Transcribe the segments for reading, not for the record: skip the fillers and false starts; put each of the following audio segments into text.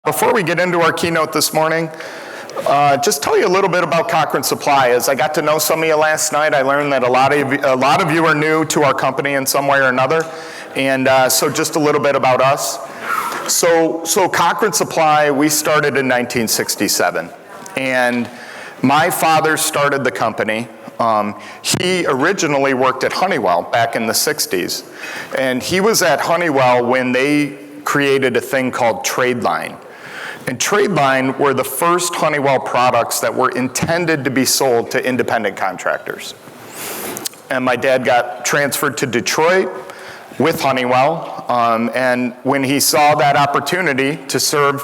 Before we get into our keynote this morning, just tell you a little bit about Cochrane Supply. As I got to know some of you last night, I learned that a lot of you are new to our company in some way or another, and so just a little bit about us. So Cochrane Supply, we started in 1967, and my father started the company. He originally worked at Honeywell back in the 60s, and he was at Honeywell when they created a thing called Tradeline. And Tradeline were the first Honeywell products that were intended to be sold to independent contractors. And my dad got transferred to Detroit with Honeywell, and when he saw that opportunity to serve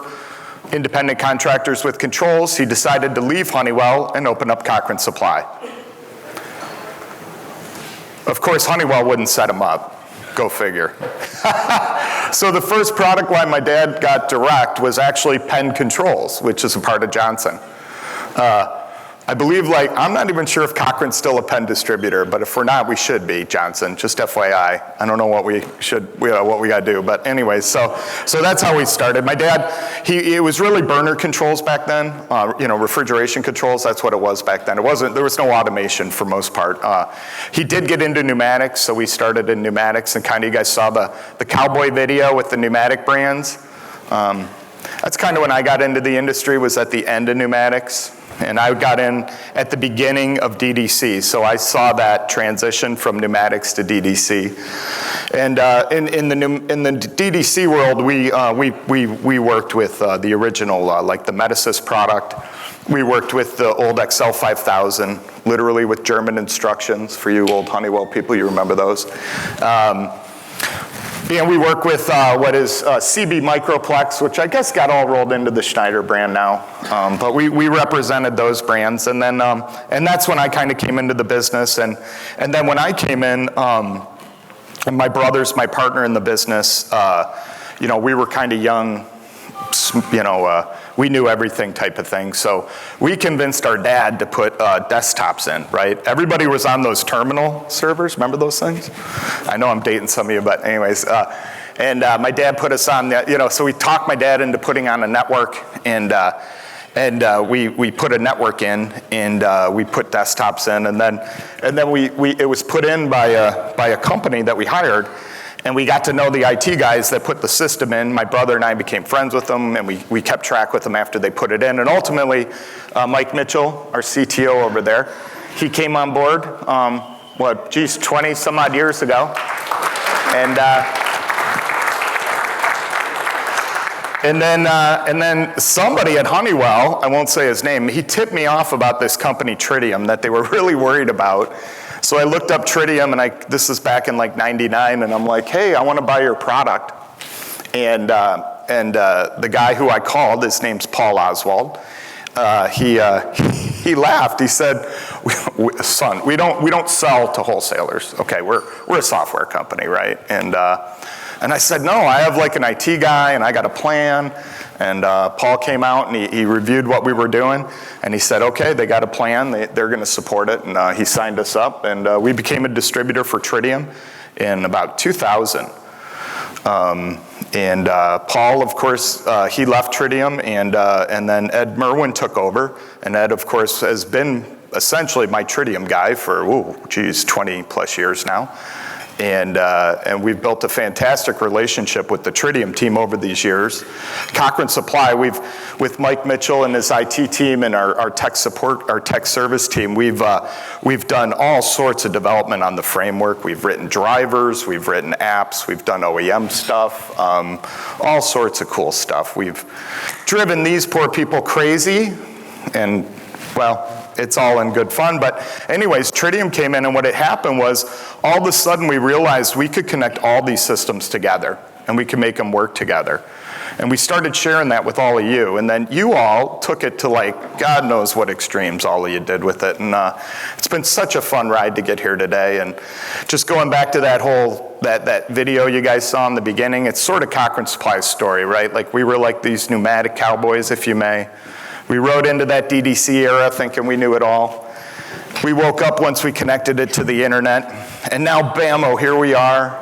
independent contractors with controls, he decided to leave Honeywell and open up Cochrane Supply. Of course, Honeywell wouldn't set him up. Go figure. So the first product line my dad got direct was actually Penn Controls, which is a part of Johnson. I believe, I'm not even sure if Cochrane's still a Penn distributor, but if we're not, we should be, Johnson, just FYI. I don't know what we gotta do, but anyways, so that's how we started. My dad, it was really burner controls back then, refrigeration controls, that's what it was back then. There was no automation for most part. He did get into pneumatics, so we started in pneumatics, and kind of you guys saw the cowboy video with the pneumatic brands. That's kind of when I got into the industry, was at the end of pneumatics. And I got in at the beginning of DDC, so I saw that transition from pneumatics to DDC. And in the DDC world, we worked with the original, like the Metasys product. We worked with the old XL 5000, literally with German instructions. For you old Honeywell people, you remember those. And we work with what is CB Microplex, which I guess got all rolled into the Schneider brand now. But we represented those brands, and then and that's when I kind of came into the business. And then when I came in, and my brother's my partner in the business. We were kind of young. We knew everything type of thing. So we convinced our dad to put desktops in, right? Everybody was on those terminal servers. Remember those things? I know I'm dating some of you, but anyways. And my dad put us on so we talked my dad into putting on a network, and we put a network in, and we put desktops in, and then it was put in by a company that we hired. And we got to know the IT guys that put the system in. My brother and I became friends with them, and we kept track with them after they put it in. And ultimately, Mike Mitchell, our CTO over there, he came on board, 20 some odd years ago. And then somebody at Honeywell, I won't say his name, he tipped me off about this company Tritium that they were really worried about. So I looked up Tritium, and this is back in like '99, and I'm like, hey, I want to buy your product. And the guy who I called, his name's Paul Oswald. He laughed. He said, "Son, we don't sell to wholesalers. Okay, we're a software company, right?" And I said, "No, I have like an IT guy, and I got a plan." And Paul came out, and he reviewed what we were doing, and he said, okay, they got a plan, they're going to support it, and he signed us up, and we became a distributor for Tritium in about 2000. And Paul, of course, he left Tritium, and then Ed Merwin took over, and Ed, of course, has been essentially my Tritium guy for, 20 plus years now. And we've built a fantastic relationship with the Tritium team over these years. Cochrane Supply, with Mike Mitchell and his IT team and our tech support, our tech service team, we've done all sorts of development on the framework. We've written drivers, we've written apps, we've done OEM stuff, all sorts of cool stuff. We've driven these poor people crazy, and well, it's all in good fun. But anyways, Tritium came in, and what had happened was all of a sudden we realized we could connect all these systems together, and we could make them work together. And we started sharing that with all of you, and then you all took it to God knows what extremes all of you did with it. And it's been such a fun ride to get here today. And just going back to that video you guys saw in the beginning, it's sort of Cochrane Supply's story, right? We were like these pneumatic cowboys, if you may. We rode into that DDC era thinking we knew it all. We woke up once we connected it to the internet, and now bammo, here we are.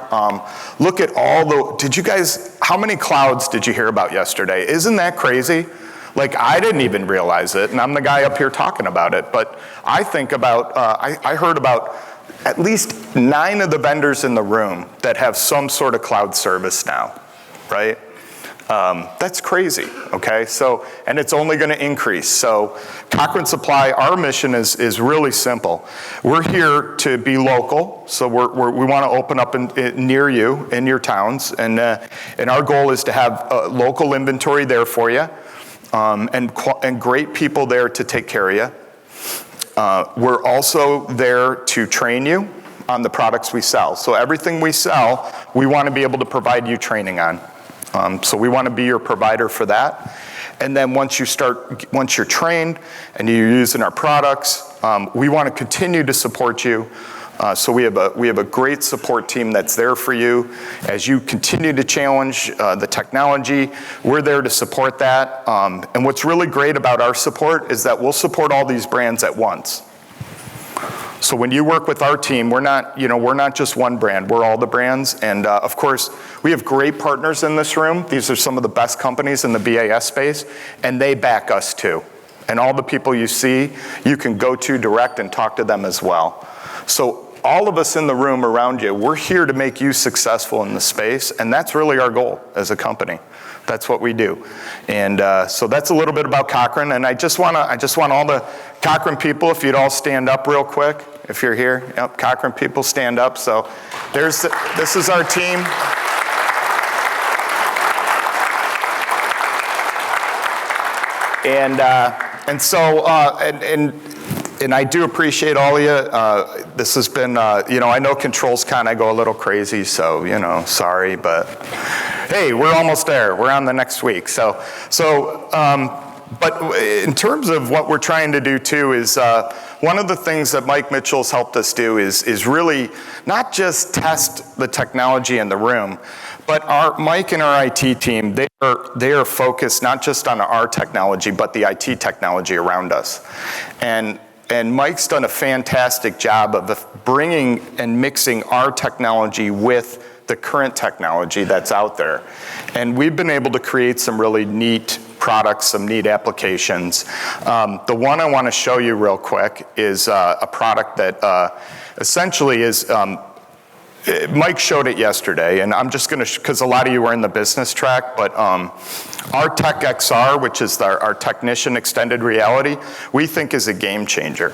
Look at did you guys, how many clouds did you hear about yesterday? Isn't that crazy? Like, I didn't even realize it, and I'm the guy up here talking about it, but I think about, I heard about at least 9 of the vendors in the room that have some sort of cloud service now, right? That's crazy, okay? So, and it's only gonna increase. So Cochrane Supply, our mission is really simple. We're here to be local, so we wanna open up near you, in your towns, and our goal is to have local inventory there for you, and great people there to take care of you. We're also there to train you on the products we sell. So everything we sell, we wanna be able to provide you training on. So we want to be your provider for that. And then once you're trained and you're using our products, we want to continue to support you. So we have a great support team that's there for you. As you continue to challenge the technology, we're there to support that. And what's really great about our support is that we'll support all these brands at once. So when you work with our team, we're not just one brand, we're all the brands. And of course, we have great partners in this room. These are some of the best companies in the BAS space, and they back us too. And all the people you see, you can go to direct and talk to them as well. So all of us in the room around you, we're here to make you successful in the space, and that's really our goal as a company. That's what we do. And so that's a little bit about Cochrane, and I just want all the Cochrane people, if you'd all stand up real quick, if you're here. Yep, Cochrane people, stand up. So this is our team. And I do appreciate all of you. This has been, I know Controls Con, I go a little crazy, so, sorry, but hey, we're almost there. We're on the next week. But in terms of what we're trying to do too is, one of the things that Mike Mitchell's helped us do is really not just test the technology in the room, but Mike and our IT team, they are focused not just on our technology, but the IT technology around us. And Mike's done a fantastic job of bringing and mixing our technology with the current technology that's out there. And we've been able to create some really neat products, some neat applications. The one I want to show you real quick is a product that essentially is, Mike showed it yesterday, and I'm just going to, because a lot of you are in the business track, but our Tech XR, which is our Technician Extended Reality, we think is a game changer.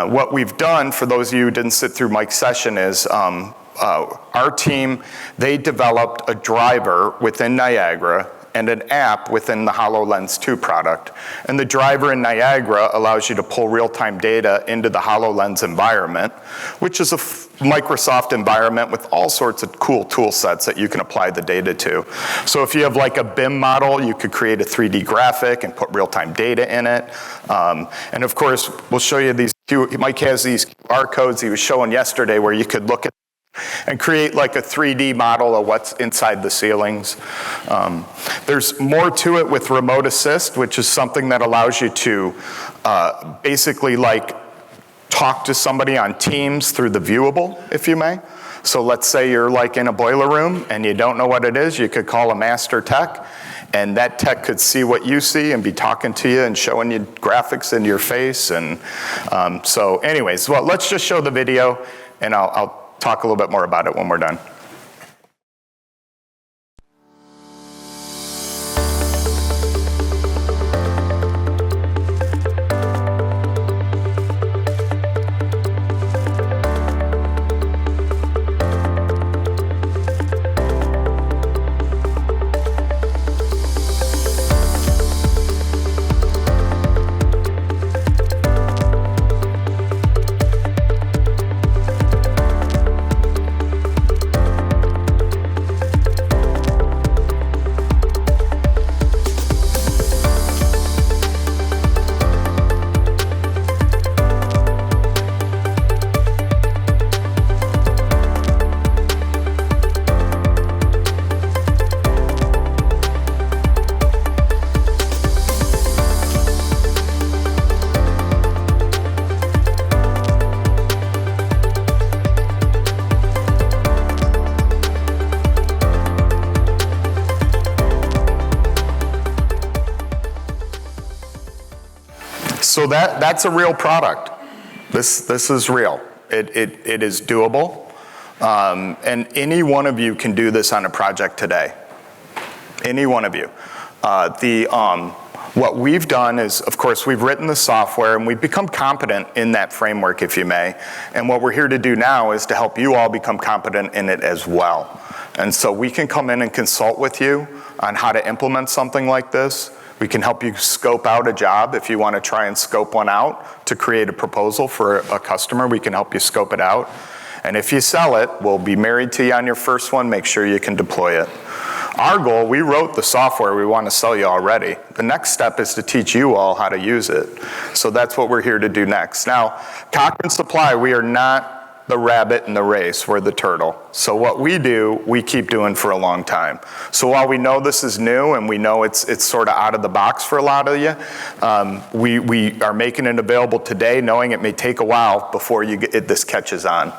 What we've done, for those of you who didn't sit through Mike's session, is our team, they developed a driver within Niagara and an app within the HoloLens 2 product. And the driver in Niagara allows you to pull real-time data into the HoloLens environment, which is a Microsoft environment with all sorts of cool tool sets that you can apply the data to. So if you have like a BIM model, you could create a 3D graphic and put real-time data in it. And of course, we'll show you these, Mike has these QR codes he was showing yesterday where you could look at and create like a 3D model of what's inside the ceilings. There's more to it with remote assist, which is something that allows you to basically like talk to somebody on Teams through the viewable, if you may. So let's say you're like in a boiler room and you don't know what it is, you could call a master tech, and that tech could see what you see and be talking to you and showing you graphics in your face. And so anyways, well, let's just show the video, and I'll talk a little bit more about it when we're done. So that's a real product. This is real. It is doable. And any one of you can do this on a project today. Any one of you. What we've done is, of course, we've written the software and we've become competent in that framework, if you may. And what we're here to do now is to help you all become competent in it as well. And so we can come in and consult with you on how to implement something like this. We can help you scope out a job if you want to try and scope one out to create a proposal for a customer. We can help you scope it out. And if you sell it, we'll be married to you on your first one. Make sure you can deploy it. Our goal, we wrote the software we want to sell you already. The next step is to teach you all how to use it. So that's what we're here to do next. Now, Cochrane Supply, we are not the rabbit in the race, we're the turtle. So what we do, we keep doing for a long time. So while we know this is new and we know it's sort of out of the box for a lot of you, we are making it available today, knowing it may take a while before this catches on.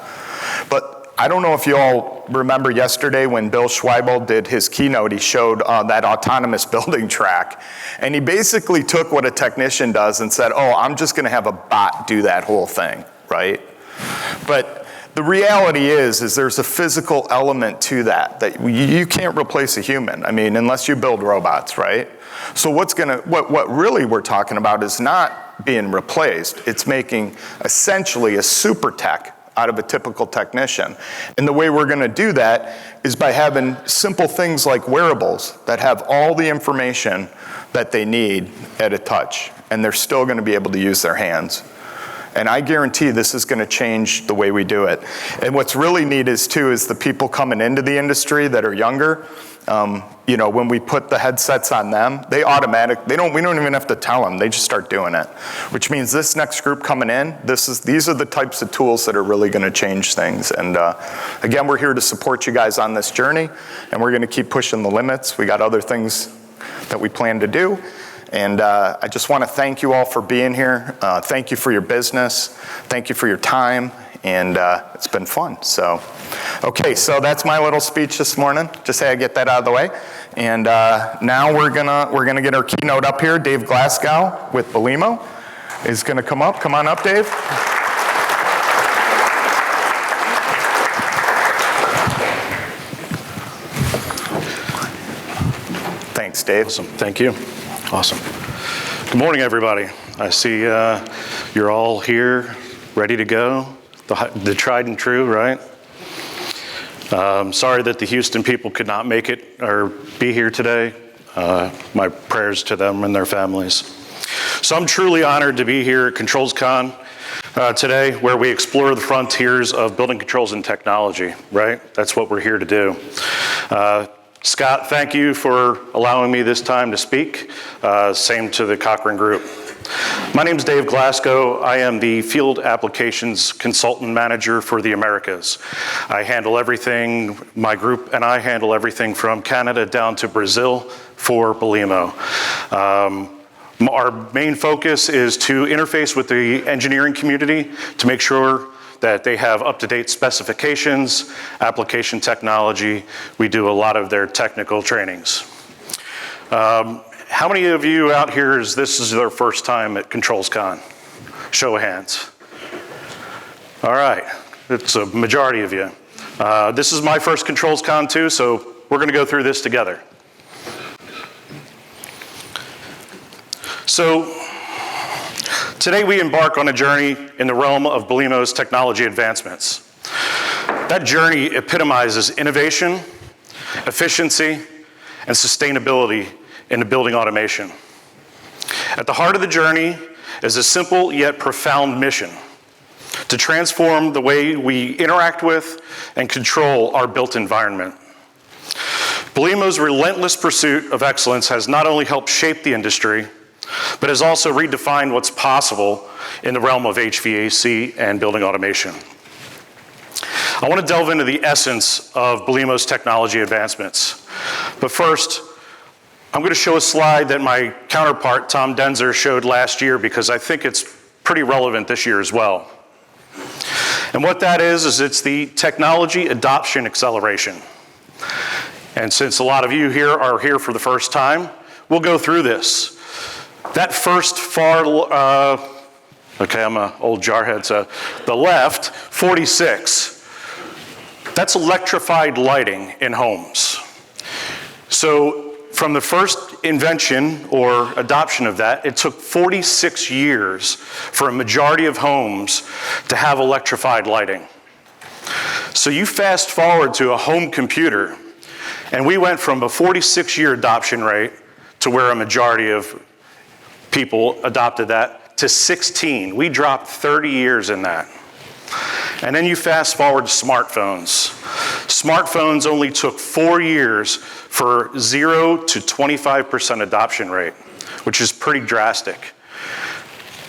But I don't know if you all remember yesterday when Bill Schweibel did his keynote, he showed that autonomous building track. And he basically took what a technician does and said, oh, I'm just gonna have a bot do that whole thing, right? But the reality is there's a physical element to that you can't replace a human. I mean, unless you build robots, right? So what really we're talking about is not being replaced. It's making essentially a super tech out of a typical technician. And the way we're gonna do that is by having simple things like wearables that have all the information that they need at a touch, and they're still gonna be able to use their hands. And I guarantee this is gonna change the way we do it. And what's really neat is the people coming into the industry that are younger, when we put the headsets on them, we don't even have to tell them, they just start doing it. Which means this next group coming in, these are the types of tools that are really gonna change things. And again, we're here to support you guys on this journey, and we're gonna keep pushing the limits. We got other things that we plan to do. And I just wanna thank you all for being here. Thank you for your business. Thank you for your time. And it's been fun. So, okay, so that's my little speech this morning. Just say I get that out of the way. And now we're gonna get our keynote up here. Dave Glasgow with Belimo is gonna come up. Come on up, Dave. Thanks, Dave. Awesome. Thank you. Awesome. Good morning, everybody. I see you're all here, ready to go. The tried and true, right? Sorry that the Houston people could not make it or be here today. My prayers to them and their families. So I'm truly honored to be here at ControlsCon today, where we explore the frontiers of building controls and technology, right? That's what we're here to do. Scott, thank you for allowing me this time to speak. Same to the Cochrane Group. My name is Dave Glasgow. I am the Field Applications Consultant Manager for the Americas. I handle everything, my group and I handle everything from Canada down to Brazil for Belimo. Our main focus is to interface with the engineering community to make sure that they have up-to-date specifications, application technology. We do a lot of their technical trainings. How many of you out here this is their first time at ControlsCon? Show of hands. All right, it's a majority of you. This is my first ControlsCon too, so we're gonna go through this together. So, today we embark on a journey in the realm of Belimo's technology advancements. That journey epitomizes innovation, efficiency, and sustainability into building automation. At the heart of the journey is a simple yet profound mission: to transform the way we interact with and control our built environment. Belimo's relentless pursuit of excellence has not only helped shape the industry, but has also redefined what's possible in the realm of HVAC and building automation. I want to delve into the essence of Belimo's technology advancements. But first, I'm going to show a slide that my counterpart, Tom Denzer, showed last year because I think it's pretty relevant this year as well. And what that is it's the technology adoption acceleration. And since a lot of you here are here for the first time, we'll go through this. That first far, okay, I'm an old jarhead, so the left, 46. That's electrified lighting in homes. So from the first invention or adoption of that, it took 46 years for a majority of homes to have electrified lighting. So you fast forward to a home computer, and we went from a 46-year adoption rate to where a majority of people adopted that to 16. We dropped 30 years in that. And then you fast forward to smartphones. Smartphones only took 4 years for 0 to 25% adoption rate, which is pretty drastic.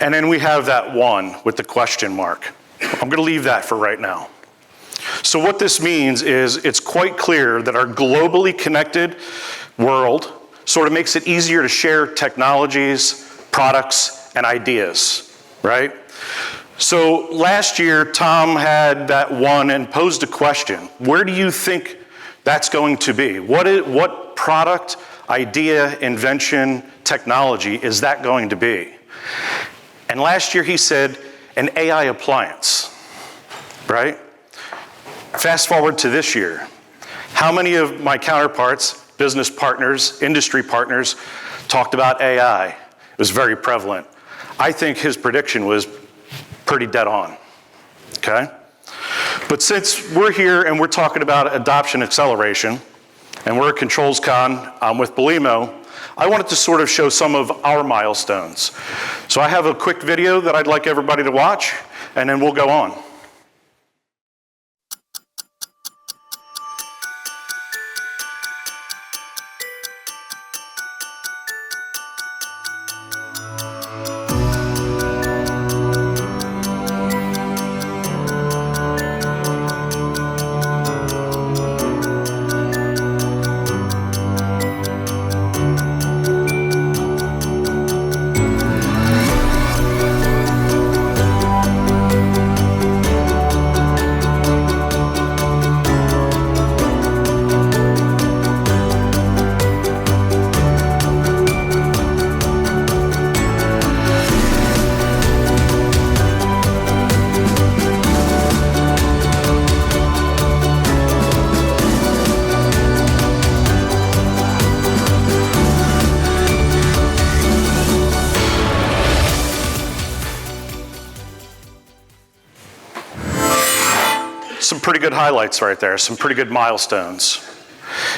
And then we have that one with the question mark. I'm gonna leave that for right now. So what this means is it's quite clear that our globally connected world sort of makes it easier to share technologies, products, and ideas, right? So last year, Tom had that one and posed a question. Where do you think that's going to be? What product, idea, invention, technology is that going to be? And last year he said, an AI appliance, right? Fast forward to this year. How many of my counterparts, business partners, industry partners, talked about AI? It was very prevalent. I think his prediction was pretty dead on, okay? But since we're here and we're talking about adoption acceleration, and we're at Controls Con, I'm with Belimo, I wanted to sort of show some of our milestones. So I have a quick video that I'd like everybody to watch, and then we'll go on. Some pretty good highlights right there, some pretty good milestones.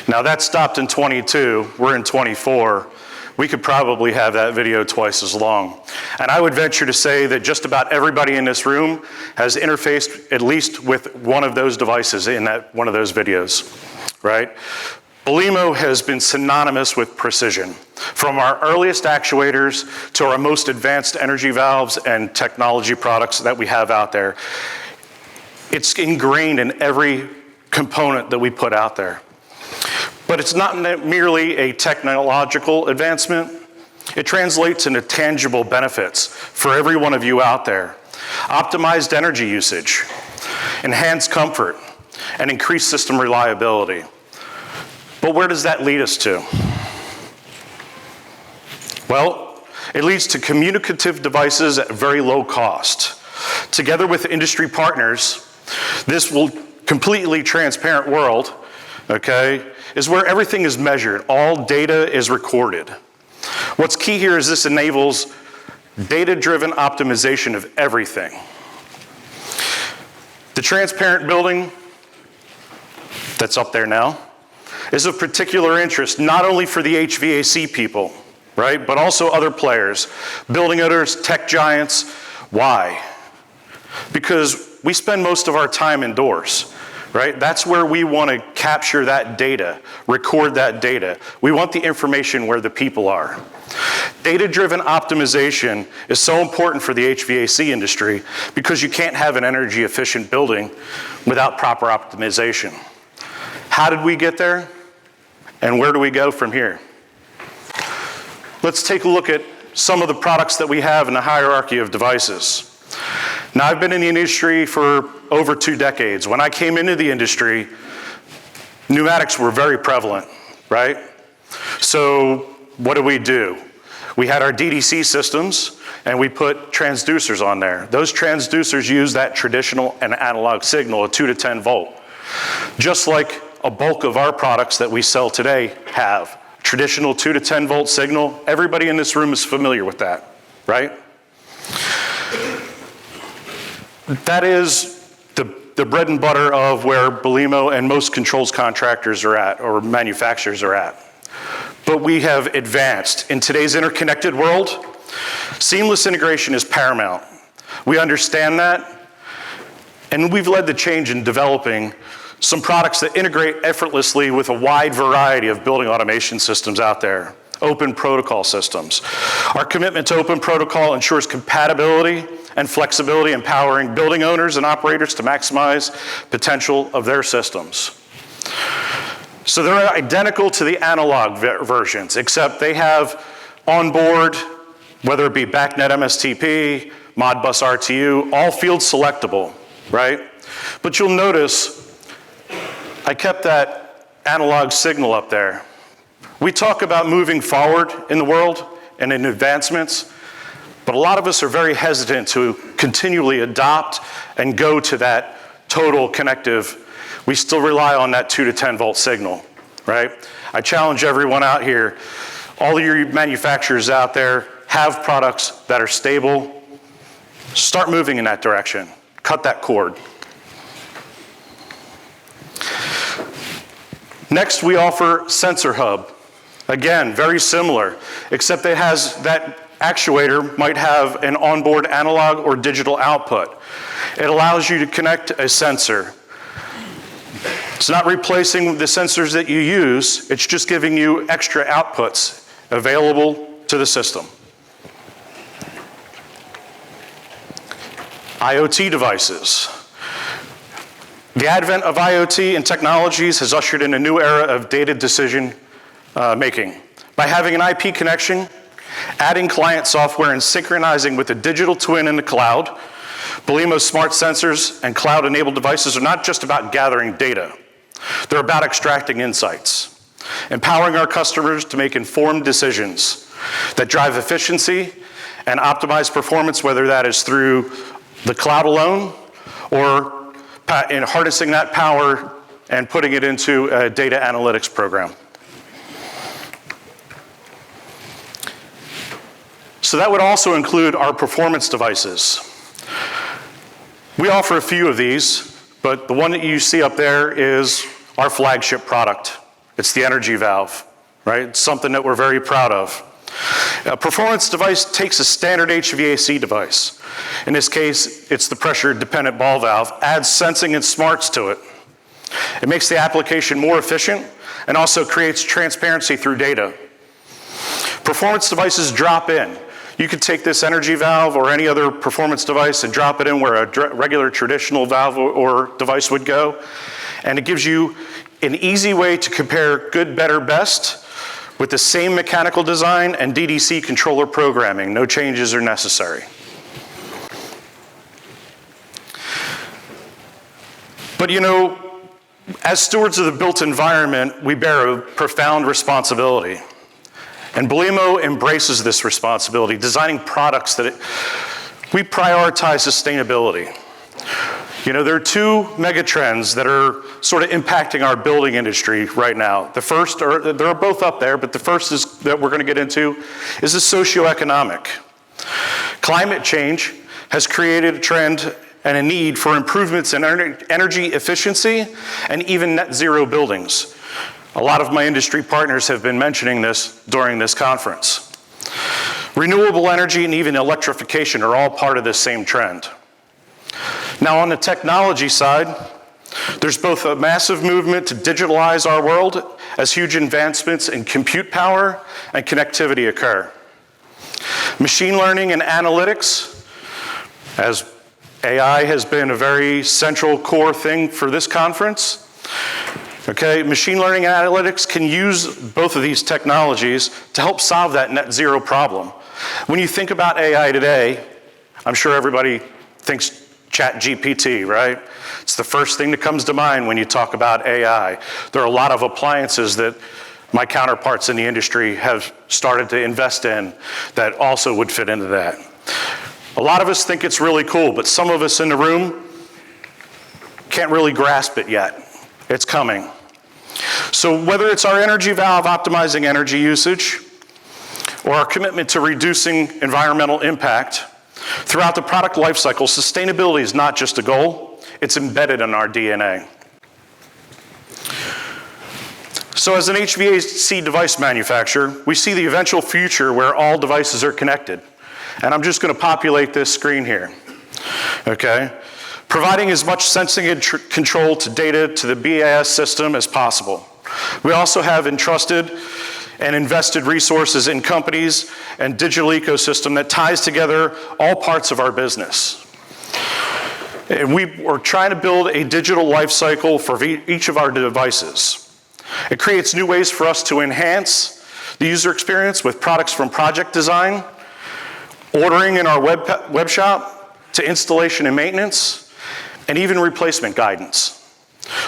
Now that stopped in 22, we're in 24. We could probably have that video twice as long. And I would venture to say that just about everybody in this room has interfaced at least with one of those devices in that one of those videos, right? Belimo has been synonymous with precision, from our earliest actuators to our most advanced energy valves and technology products that we have out there. It's ingrained in every component that we put out there. But it's not merely a technological advancement. It translates into tangible benefits for every one of you out there. Optimized energy usage, enhanced comfort, and increased system reliability. But where does that lead us to? Well, it leads to communicative devices at very low cost. Together with industry partners, this will completely transparent world, okay, is where everything is measured. All data is recorded. What's key here is this enables data-driven optimization of everything. The transparent building that's up there now is of particular interest, not only for the HVAC people, right, but also other players, building owners, tech giants. Why? Because we spend most of our time indoors, right? That's where we want to capture that data, record that data. We want the information where the people are. Data-driven optimization is so important for the HVAC industry because you can't have an energy-efficient building without proper optimization. How did we get there? And where do we go from here? Let's take a look at some of the products that we have in the hierarchy of devices. Now, I've been in the industry for over 2 decades. When I came into the industry, pneumatics were very prevalent, right? So what do? We had our DDC systems, and we put transducers on there. Those transducers use that traditional and analog signal, a 2 to 10 volt. Just like a bulk of our products that we sell today have. Traditional 2 to 10 volt signal, everybody in this room is familiar with that, right? That is the bread and butter of where Belimo and most controls contractors are at, or manufacturers are at. But we have advanced. In today's interconnected world, seamless integration is paramount. We understand that, and we've led the change in developing some products that integrate effortlessly with a wide variety of building automation systems out there, open protocol systems. Our commitment to open protocol ensures compatibility and flexibility, empowering building owners and operators to maximize potential of their systems. So they're identical to the analog versions, except they have onboard, whether it be BACnet MSTP, Modbus RTU, all field selectable, right? But you'll notice I kept that analog signal up there. We talk about moving forward in the world and in advancements, but a lot of us are very hesitant to continually adopt and go to that total connective. We still rely on that 2 to 10 volt signal, right? I challenge everyone out here, all of your manufacturers out there have products that are stable. Start moving in that direction. Cut that cord. Next, we offer Sensor Hub. Again, very similar, except it has that actuator might have an onboard analog or digital output. It allows you to connect a sensor. It's not replacing the sensors that you use, it's just giving you extra outputs available to the system. IoT devices. The advent of IoT and technologies has ushered in a new era of data decision making. By having an IP connection, adding client software, and synchronizing with a digital twin in the cloud, Belimo's smart sensors and cloud-enabled devices are not just about gathering data. They're about extracting insights, empowering our customers to make informed decisions that drive efficiency and optimize performance, whether that is through the cloud alone or in harnessing that power and putting it into a data analytics program. So that would also include our performance devices. We offer a few of these, but the one that you see up there is our flagship product. It's the energy valve, right? It's something that we're very proud of. A performance device takes a standard HVAC device. In this case, it's the pressure-dependent ball valve, adds sensing and smarts to it. It makes the application more efficient and also creates transparency through data. Performance devices drop in. You could take this energy valve or any other performance device and drop it in where a regular traditional valve or device would go, and it gives you an easy way to compare good, better, best with the same mechanical design and DDC controller programming. No changes are necessary. But you know, as stewards of the built environment, we bear a profound responsibility. And Belimo embraces this responsibility, designing products that we prioritize sustainability. You know, there are two megatrends that are sort of impacting our building industry right now. The first, or they're both up there, but the first is that we're going to get into is the socioeconomic. Climate change has created a trend and a need for improvements in energy efficiency and even net zero buildings. A lot of my industry partners have been mentioning this during this conference. Renewable energy and even electrification are all part of this same trend. Now on the technology side, there's both a massive movement to digitalize our world as huge advancements in compute power and connectivity occur. Machine learning and analytics, as AI has been a very central core thing for this conference. Okay, machine learning and analytics can use both of these technologies to help solve that net zero problem. When you think about AI today, I'm sure everybody thinks ChatGPT, right? It's the first thing that comes to mind when you talk about AI. There are a lot of appliances that my counterparts in the industry have started to invest in that also would fit into that. A lot of us think it's really cool, but some of us in the room can't really grasp it yet. It's coming. So whether it's our energy valve optimizing energy usage or our commitment to reducing environmental impact, throughout the product lifecycle, sustainability is not just a goal, it's embedded in our DNA. So as an HVAC device manufacturer, we see the eventual future where all devices are connected. And I'm just going to populate this screen here, okay? Providing as much sensing and control to data to the BAS system as possible. We also have entrusted and invested resources in companies and digital ecosystem that ties together all parts of our business. And we're trying to build a digital life cycle for each of our devices. It creates new ways for us to enhance the user experience with products from project design, ordering in our web shop, to installation and maintenance, and even replacement guidance.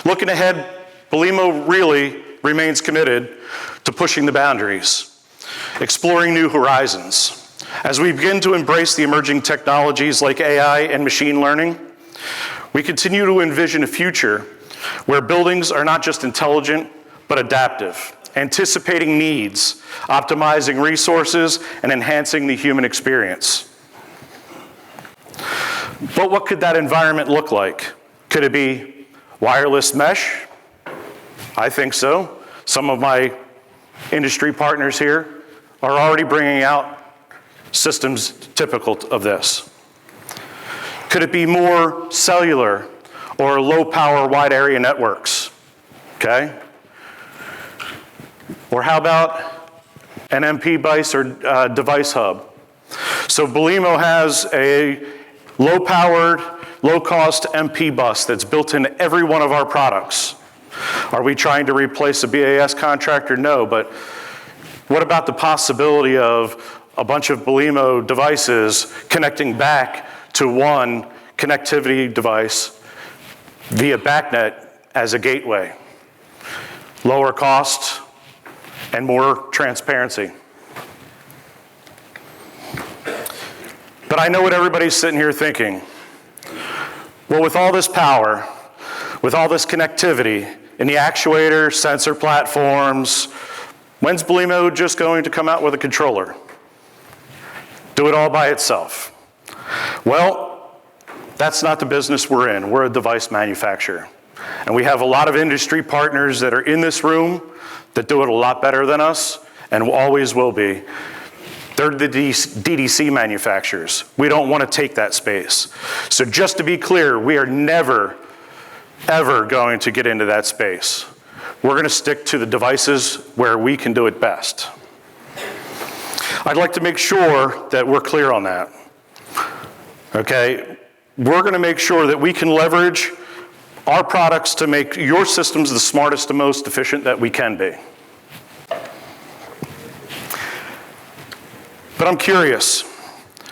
Looking ahead, Belimo really remains committed to pushing the boundaries, exploring new horizons. As we begin to embrace the emerging technologies like AI and machine learning, we continue to envision a future where buildings are not just intelligent, but adaptive, anticipating needs, optimizing resources, and enhancing the human experience. But what could that environment look like? Could it be wireless mesh? I think so. Some of my industry partners here are already bringing out systems typical of this. Could it be more cellular or low power wide area networks? Okay. Or how about an MP bus or device hub? So Belimo has a low-powered, low-cost MP bus that's built into every one of our products. Are we trying to replace a BAS contractor? No, but what about the possibility of a bunch of Belimo devices connecting back to one connectivity device via BACnet as a gateway? Lower cost and more transparency. But I know what everybody's sitting here thinking. Well, with all this power, with all this connectivity, in the actuator, sensor platforms, when's Belimo just going to come out with a controller? Do it all by itself? Well, that's not the business we're in. We're a device manufacturer. And we have a lot of industry partners that are in this room that do it a lot better than us, and always will be. They're the DDC manufacturers. We don't want to take that space. So just to be clear, we are never, ever going to get into that space. We're going to stick to the devices where we can do it best. I'd like to make sure that we're clear on that. Okay? We're going to make sure that we can leverage our products to make your systems the smartest and most efficient that we can be. But I'm curious,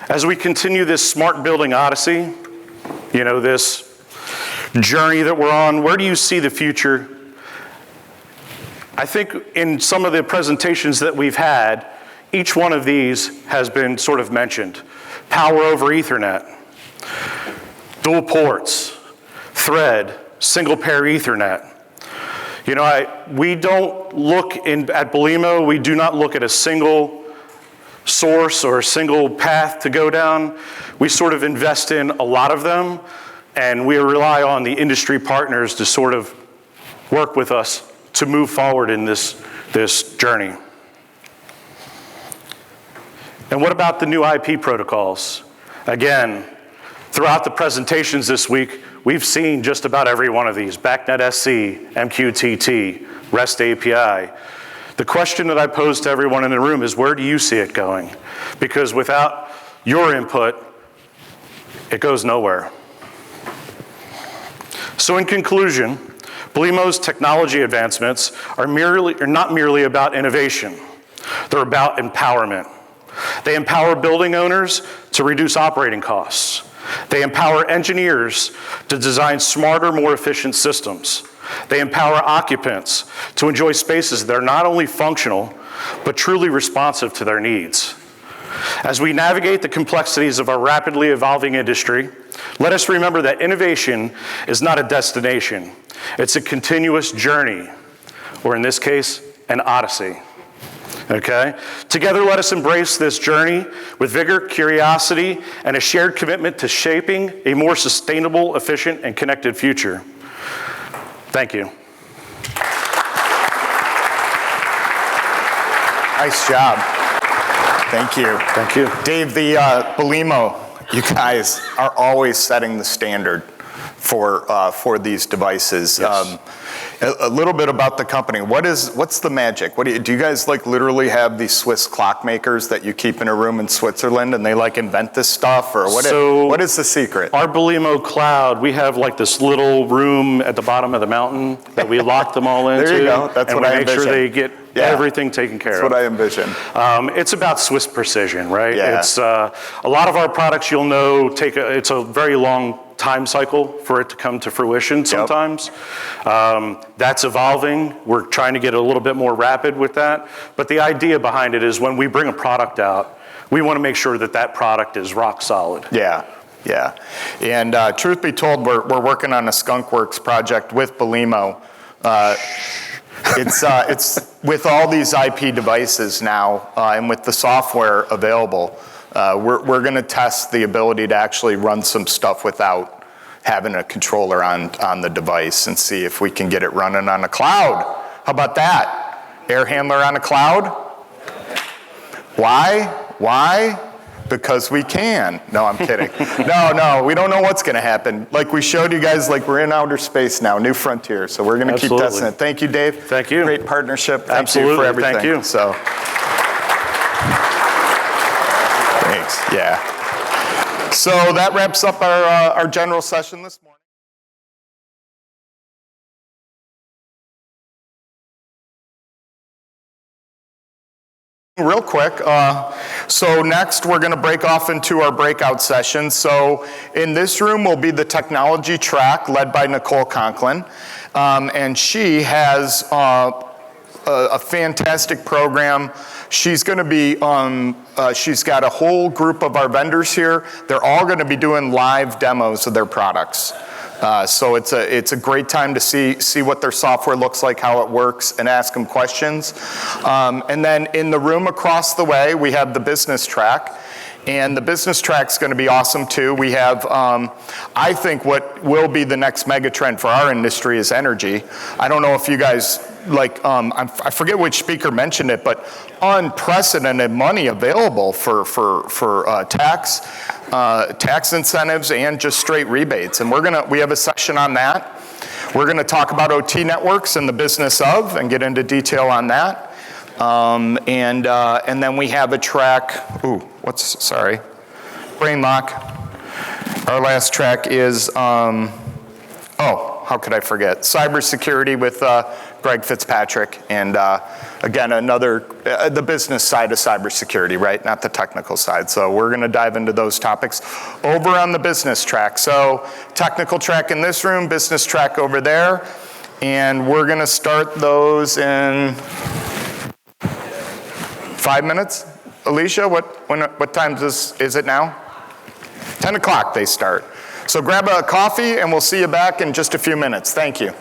as we continue this smart building odyssey, you know, this journey that we're on, where do you see the future? I think in some of the presentations that we've had, each one of these has been sort of mentioned. Power over Ethernet, dual ports, thread, single pair Ethernet. You know, we don't look at Belimo, we do not look at a single source or a single path to go down. We sort of invest in a lot of them, and we rely on the industry partners to sort of work with us to move forward in this journey. And what about the new IP protocols? Again, throughout the presentations this week, we've seen just about every one of these: BACnet SC, MQTT, REST API. The question that I pose to everyone in the room is, where do you see it going? Because without your input, it goes nowhere. So in conclusion, Belimo's technology advancements are not merely about innovation. They're about empowerment. They empower building owners to reduce operating costs. They empower engineers to design smarter, more efficient systems. They empower occupants to enjoy spaces that are not only functional, but truly responsive to their needs. As we navigate the complexities of our rapidly evolving industry, let us remember that innovation is not a destination. It's a continuous journey, or in this case, an odyssey. Okay? Together, let us embrace this journey with vigor, curiosity, and a shared commitment to shaping a more sustainable, efficient, and connected future. Thank you. Nice job. Thank you. Thank you. Dave, the Belimo, you guys are always setting the standard for these devices. Yes. A little bit about the company. What's the magic? Do you guys like literally have these Swiss clockmakers that you keep in a room in Switzerland and they like invent this stuff, or what is the secret? Our Belimo cloud, we have like this little room at the bottom of the mountain that we lock them all into. There you go. That's what I envision. And we make sure they get everything taken care of. That's what I envision. It's about Swiss precision, right? Yeah. It's a lot of our products, you'll know, it's a very long time cycle for it to come to fruition sometimes. That's evolving. We're trying to get a little bit more rapid with that. But the idea behind it is when we bring a product out, we want to make sure that that product is rock solid. Yeah. Yeah. And truth be told, we're working on a Skunk Works project with Belimo. It's with all these IP devices now and with the software available, we're going to test the ability to actually run some stuff without having a controller on the device and see if we can get it running on a cloud. How about that? Air handler on a cloud? Why? Because we can. No, I'm kidding. No, we don't know what's going to happen. Like we showed you guys, like we're in outer space now, new frontier. So we're going to keep testing it. Thank you, Dave. Thank you. Great partnership. Thank Absolutely. you for everything. Thank you. So, thanks. Yeah. So that wraps up our general session this morning. Real quick, so next we're going to break off into our breakout session. So in this room will be the technology track led by Nicole Conklin, and she has a fantastic program. She's going to be, she's got a whole group of our vendors here. They're all going to be doing live demos of their products. So it's a great time to see what their software looks like, how it works, and ask them questions. And then in the room across the way, we have the business track. And the business track's going to be awesome too. We have, I think what will be the next mega trend for our industry is energy. I don't know if you guys, I forget which speaker mentioned it, but unprecedented money available for tax incentives and just straight rebates. And we have a section on that. We're going to talk about OT networks and the business of, and get into detail on that. And then we have a track, brain lock. Our last track is, how could I forget? Cybersecurity with Greg Fitzpatrick, and again, the business side of cybersecurity, right? Not the technical side. So we're gonna dive into those topics over on the business track. So technical track in this room, business track over there, and we're gonna start those in 5 minutes. Alicia, what time is it now? 10 o'clock they start. So grab a coffee and we'll see you back in just a few minutes. Thank you.